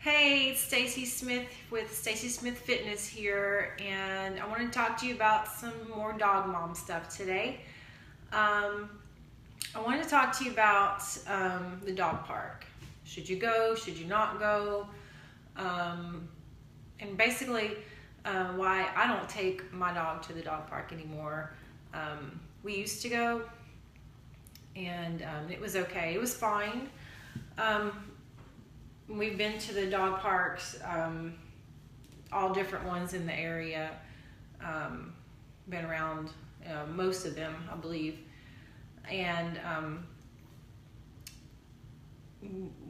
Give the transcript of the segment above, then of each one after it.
Hey, it's Stacy Smith with Stacy Smith Fitness here, and I want to talk to you about some more dog mom stuff today. I want to talk to you about the dog park. Should you go? Should you not go? And basically, why I don't take my dog to the dog park anymore. We used to go, and it was okay. It was fine. We've been to the dog parks, all different ones in the area, been around most of them, I believe. And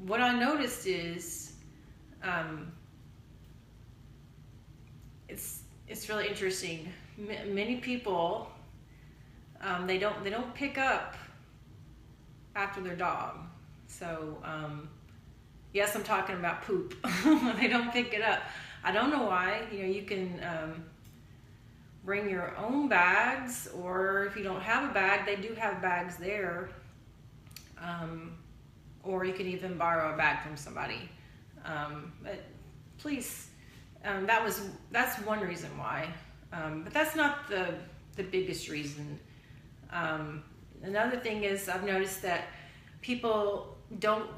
what I noticed is it's really interesting. Many people they don't pick up after their dog. So yes, I'm talking about poop. They don't pick it up. I don't know why. You can bring your own bags, or if you don't have a bag, they do have bags there. Or you can even borrow a bag from somebody. But please, that's one reason why. But that's not the biggest reason. Another thing is I've noticed that people don't.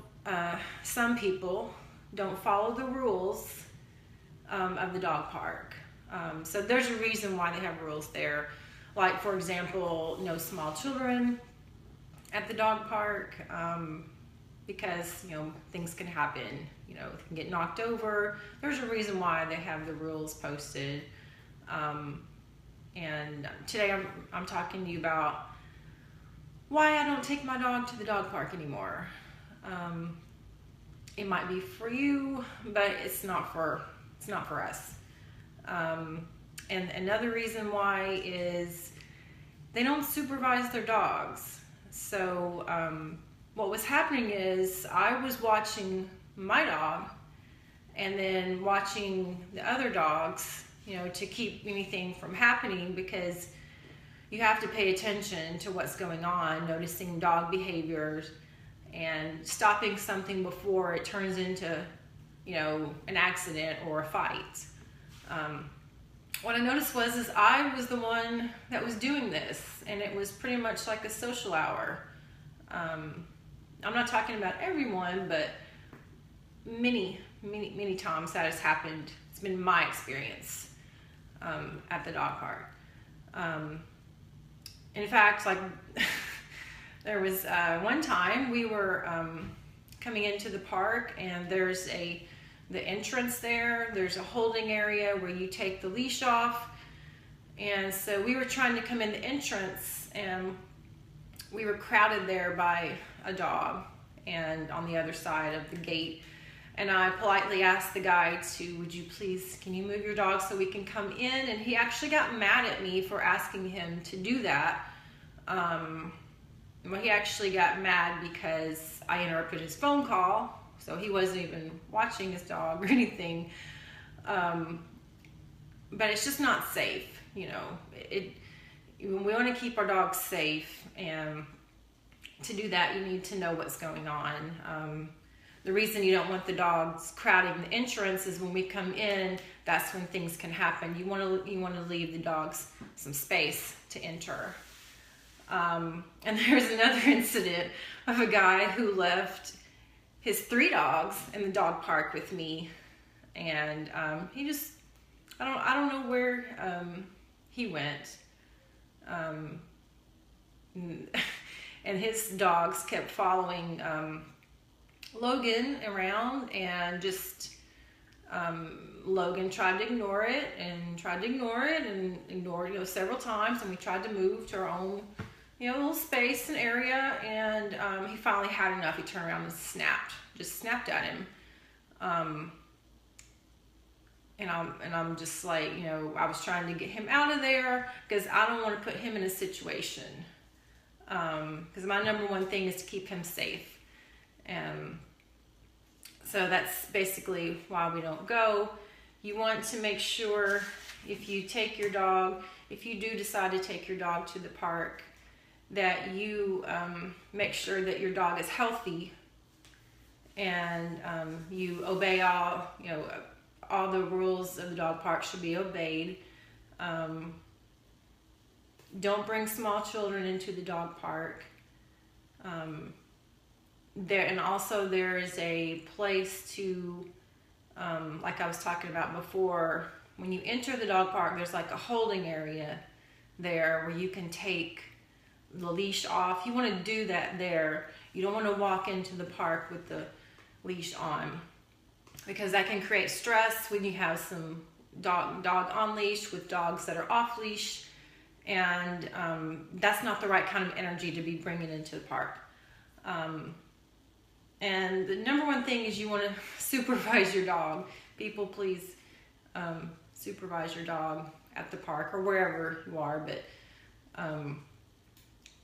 Some people don't follow the rules of the dog park. So there's a reason why they have rules there. Like, for example, no small children at the dog park, because, things can happen. They can get knocked over. There's a reason why they have the rules posted. And today I'm talking to you about why I don't take my dog to the dog park anymore. It might be for you, but it's not for us. And another reason why is they don't supervise their dogs. So what was happening is I was watching my dog and then watching the other dogs, to keep anything from happening, because you have to pay attention to what's going on, noticing dog behaviors, and stopping something before it turns into, an accident or a fight. What I noticed is I was the one that was doing this, and it was pretty much like a social hour. I'm not talking about everyone, but many times that has happened. It's been my experience at the dog park. In fact, like there was one time we were coming into the park, and there's the entrance there. There's a holding area where you take the leash off, and so we were trying to come in the entrance, and we were crowded there by a dog, and on the other side of the gate. And I politely asked the guy would you please, can you move your dog so we can come in? And he actually got mad at me for asking him to do that. Well, he actually got mad because I interrupted his phone call, so he wasn't even watching his dog or anything. But it's just not safe, we want to keep our dogs safe, and to do that, you need to know what's going on. The reason you don't want the dogs crowding the entrance is when we come in, that's when things can happen. You want to leave the dogs some space to enter. And there's another incident of a guy who left his 3 dogs in the dog park with me, and he just I don't know where he went, and his dogs kept following Logan around, and just Logan tried to ignore it and ignored several times, and we tried to move to our own little space and area, and he finally had enough. He turned around and snapped at him. And I'm just like, I was trying to get him out of there because I don't want to put him in a situation. Because my number one thing is to keep him safe. So that's basically why we don't go. You want to make sure if you do decide to take your dog to the park, that you make sure that your dog is healthy and you obey all the rules of the dog park should be obeyed. Don't bring small children into the dog park. There is a place to, like I was talking about before, when you enter the dog park, there's like a holding area there where you can take the leash off. You want to do that there. You don't want to walk into the park with the leash on, because that can create stress when you have some dog on leash with dogs that are off leash, and that's not the right kind of energy to be bringing into the park. And the number one thing is you want to supervise your dog. People, please supervise your dog at the park or wherever you are,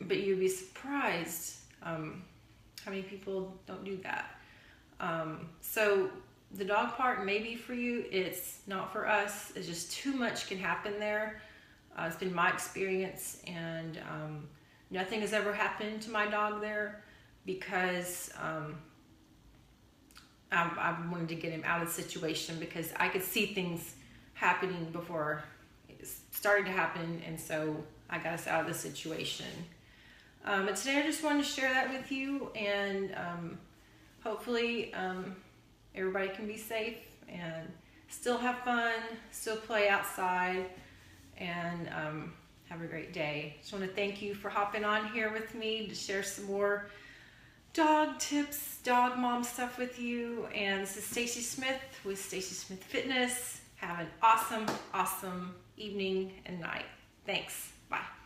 but you'd be surprised how many people don't do that. So the dog park may be for you. It's not for us. It's just too much can happen there. It's been my experience, and nothing has ever happened to my dog there because I wanted to get him out of the situation, because I could see things happening before it started to happen, and so I got us out of the situation. But today I just wanted to share that with you, and hopefully everybody can be safe and still have fun, still play outside, and have a great day. Just want to thank you for hopping on here with me to share some more dog tips, dog mom stuff with you. And this is Stacy Smith with Stacy Smith Fitness. Have an awesome, awesome evening and night. Thanks. Bye.